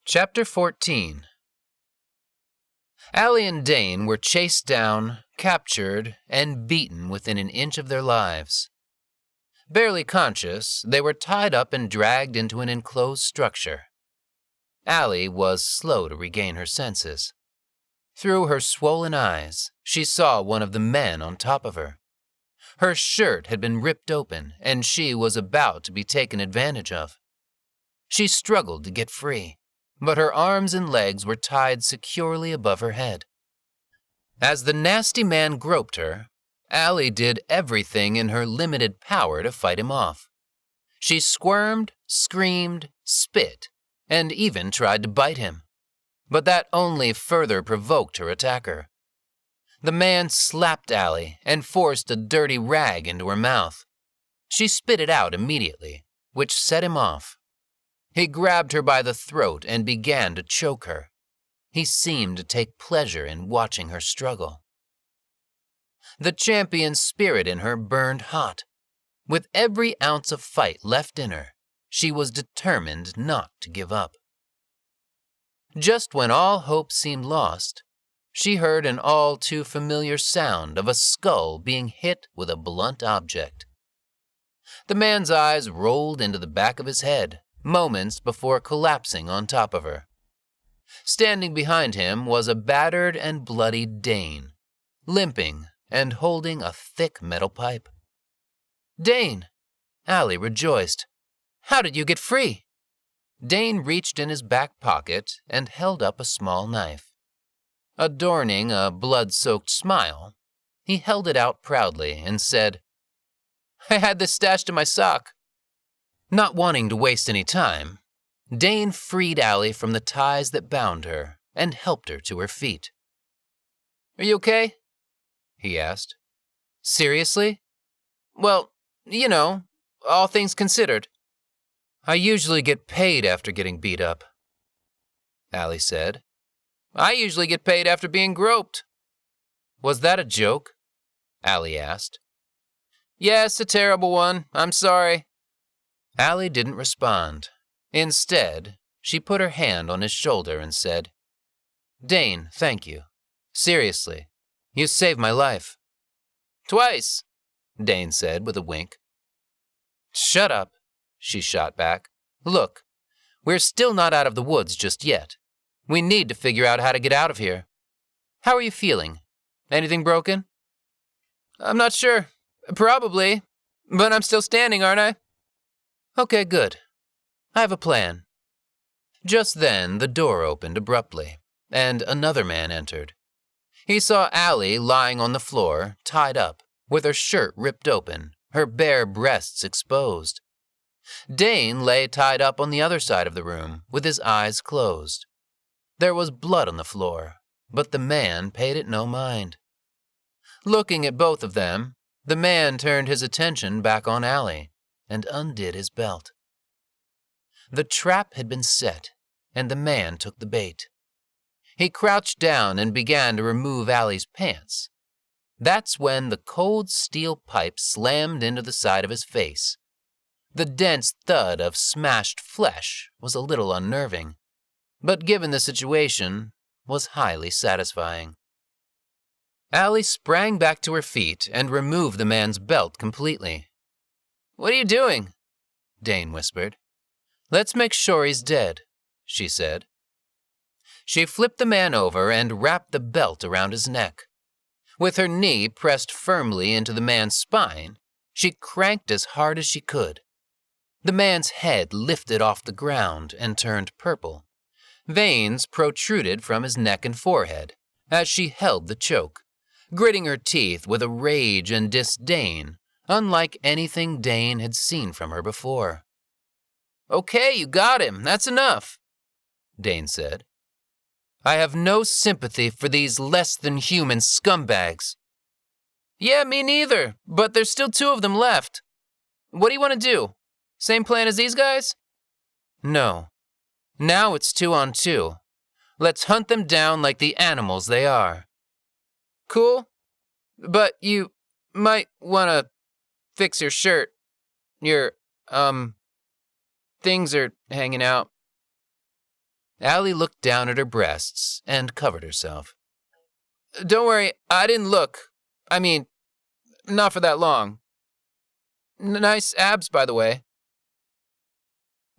Chapter 14. Allie and Dane were chased down, captured, and beaten within an inch of their lives. Barely conscious, they were tied up and dragged into an enclosed structure. Allie was slow to regain her senses. Through her swollen eyes, she saw one of the men on top of her. Her shirt had been ripped open, and she was about to be taken advantage of. She struggled to get free, but her arms and legs were tied securely above her head. As the nasty man groped her, Allie did everything in her limited power to fight him off. She squirmed, screamed, spit, and even tried to bite him. But that only further provoked her attacker. The man slapped Allie and forced a dirty rag into her mouth. She spit it out immediately, which set him off. He grabbed her by the throat and began to choke her. He seemed to take pleasure in watching her struggle. The champion spirit in her burned hot. With every ounce of fight left in her, she was determined not to give up. Just when all hope seemed lost, she heard an all too familiar sound of a skull being hit with a blunt object. The man's eyes rolled into the back of his head, moments before collapsing on top of her. Standing behind him was a battered and bloody Dane, limping and holding a thick metal pipe. "Dane!" Allie rejoiced. "How did you get free?" Dane reached in his back pocket and held up a small knife. Adorning a blood-soaked smile, he held it out proudly and said, "I had this stashed in my sock." Not wanting to waste any time, Dane freed Allie from the ties that bound her and helped her to her feet. "Are you okay?" he asked. "Seriously?" "Well, all things considered." "I usually get paid after getting beat up," Allie said. "I usually get paid after being groped." "Was that a joke?" Allie asked. "Yes, a terrible one. I'm sorry." Allie didn't respond. Instead, she put her hand on his shoulder and said, "Dane, thank you. Seriously, you saved my life." "Twice," Dane said with a wink. "Shut up," she shot back. "Look, we're still not out of the woods just yet. We need to figure out how to get out of here. How are you feeling? Anything broken?" "I'm not sure. Probably. But I'm still standing, aren't I?" "Okay, good. I have a plan." Just then, the door opened abruptly, and another man entered. He saw Allie lying on the floor, tied up, with her shirt ripped open, her bare breasts exposed. Dane lay tied up on the other side of the room, with his eyes closed. There was blood on the floor, but the man paid it no mind. Looking at both of them, the man turned his attention back on Allie and undid his belt. The trap had been set, and the man took the bait. He crouched down and began to remove Allie's pants. That's when the cold steel pipe slammed into the side of his face. The dense thud of smashed flesh was a little unnerving, but given the situation, was highly satisfying. Allie sprang back to her feet and removed the man's belt completely. "What are you doing?" Dane whispered. "Let's make sure he's dead," she said. She flipped the man over and wrapped the belt around his neck. With her knee pressed firmly into the man's spine, she cranked as hard as she could. The man's head lifted off the ground and turned purple. Veins protruded from his neck and forehead as she held the choke, gritting her teeth with a rage and disdain unlike anything Dane had seen from her before. "Okay, you got him. That's enough," Dane said. "I have no sympathy for these less-than-human scumbags." "Yeah, me neither, but there's still two of them left. What do you want to do? Same plan as these guys?" "No. Now it's 2-on-2. Let's hunt them down like the animals they are." "Cool. But you might want to fix your shirt. Your, things are hanging out." Allie looked down at her breasts and covered herself. Don't worry, I didn't look. I mean, not for that long. Nice abs, by the way.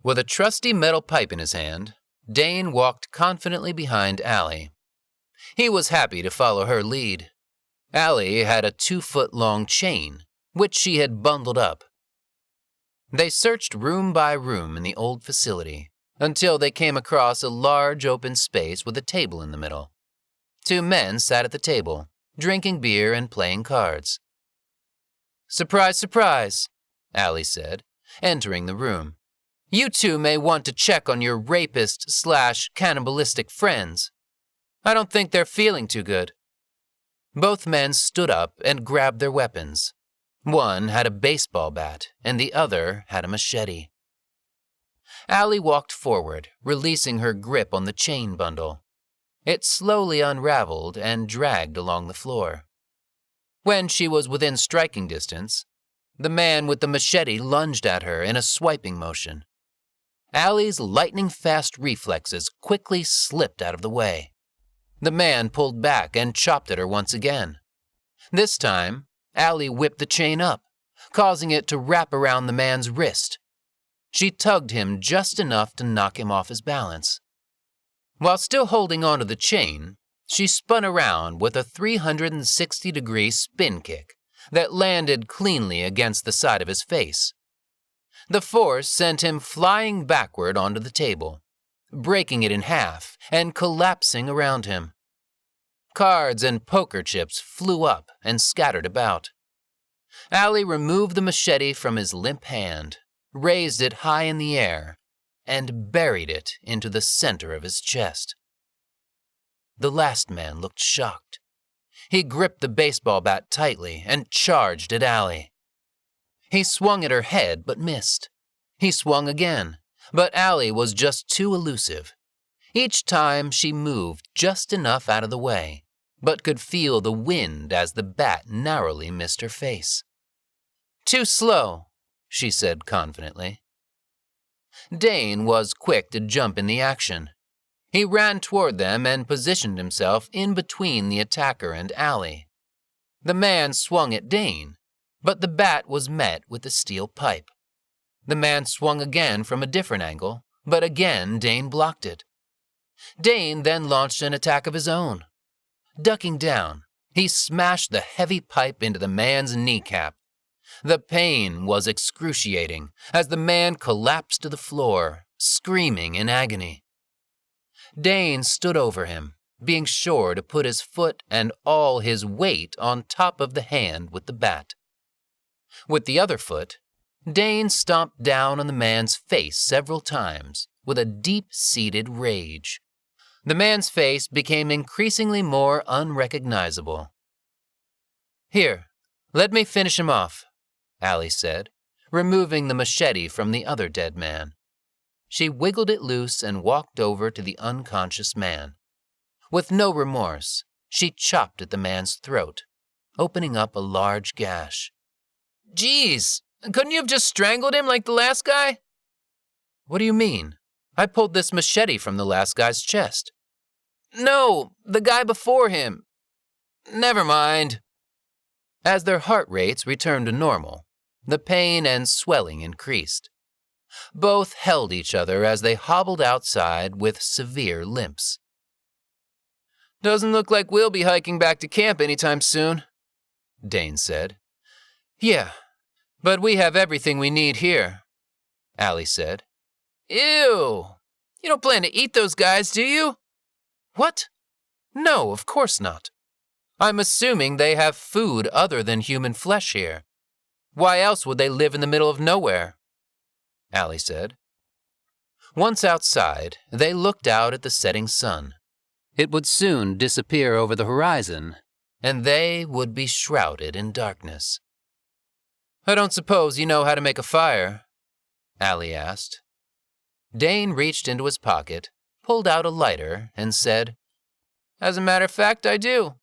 With a trusty metal pipe in his hand, Dane walked confidently behind Allie. He was happy to follow her lead. Allie had a 2-foot-long chain, which she had bundled up. They searched room by room in the old facility until they came across a large open space with a table in the middle. 2 men sat at the table, drinking beer and playing cards. Surprise, surprise, Allie said, entering the room. You 2 may want to check on your rapist/cannibalistic friends. I don't think they're feeling too good. Both men stood up and grabbed their weapons. One had a baseball bat and the other had a machete. Allie walked forward, releasing her grip on the chain bundle. It slowly unraveled and dragged along the floor. When she was within striking distance, the man with the machete lunged at her in a swiping motion. Allie's lightning-fast reflexes quickly slipped out of the way. The man pulled back and chopped at her once again. This time, Allie whipped the chain up, causing it to wrap around the man's wrist. She tugged him just enough to knock him off his balance. While still holding onto the chain, she spun around with a 360-degree spin kick that landed cleanly against the side of his face. The force sent him flying backward onto the table, breaking it in half and collapsing around him. Cards and poker chips flew up and scattered about. Allie removed the machete from his limp hand, raised it high in the air, and buried it into the center of his chest. The last man looked shocked. He gripped the baseball bat tightly and charged at Allie. He swung at her head but missed. He swung again, but Allie was just too elusive. Each time she moved just enough out of the way, but could feel the wind as the bat narrowly missed her face. Too slow, she said confidently. Dane was quick to jump in the action. He ran toward them and positioned himself in between the attacker and Allie. The man swung at Dane, but the bat was met with a steel pipe. The man swung again from a different angle, but again Dane blocked it. Dane then launched an attack of his own. Ducking down, he smashed the heavy pipe into the man's kneecap. The pain was excruciating as the man collapsed to the floor, screaming in agony. Dane stood over him, being sure to put his foot and all his weight on top of the hand with the bat. With the other foot, Dane stomped down on the man's face several times with a deep-seated rage. The man's face became increasingly more unrecognizable. Here, let me finish him off, Allie said, removing the machete from the other dead man. She wiggled it loose and walked over to the unconscious man. With no remorse, she chopped at the man's throat, opening up a large gash. Geez, couldn't you have just strangled him like the last guy? What do you mean? I pulled this machete from the last guy's chest. No, the guy before him. Never mind. As their heart rates returned to normal, the pain and swelling increased. Both held each other as they hobbled outside with severe limps. Doesn't look like we'll be hiking back to camp anytime soon, Dane said. Yeah, but we have everything we need here, Allie said. Ew! You don't plan to eat those guys, do you? What? No, of course not. I'm assuming they have food other than human flesh here. Why else would they live in the middle of nowhere? Allie said. Once outside, they looked out at the setting sun. It would soon disappear over the horizon, and they would be shrouded in darkness. I don't suppose you know how to make a fire? Allie asked. Dane reached into his pocket, pulled out a lighter, and said, As a matter of fact, I do.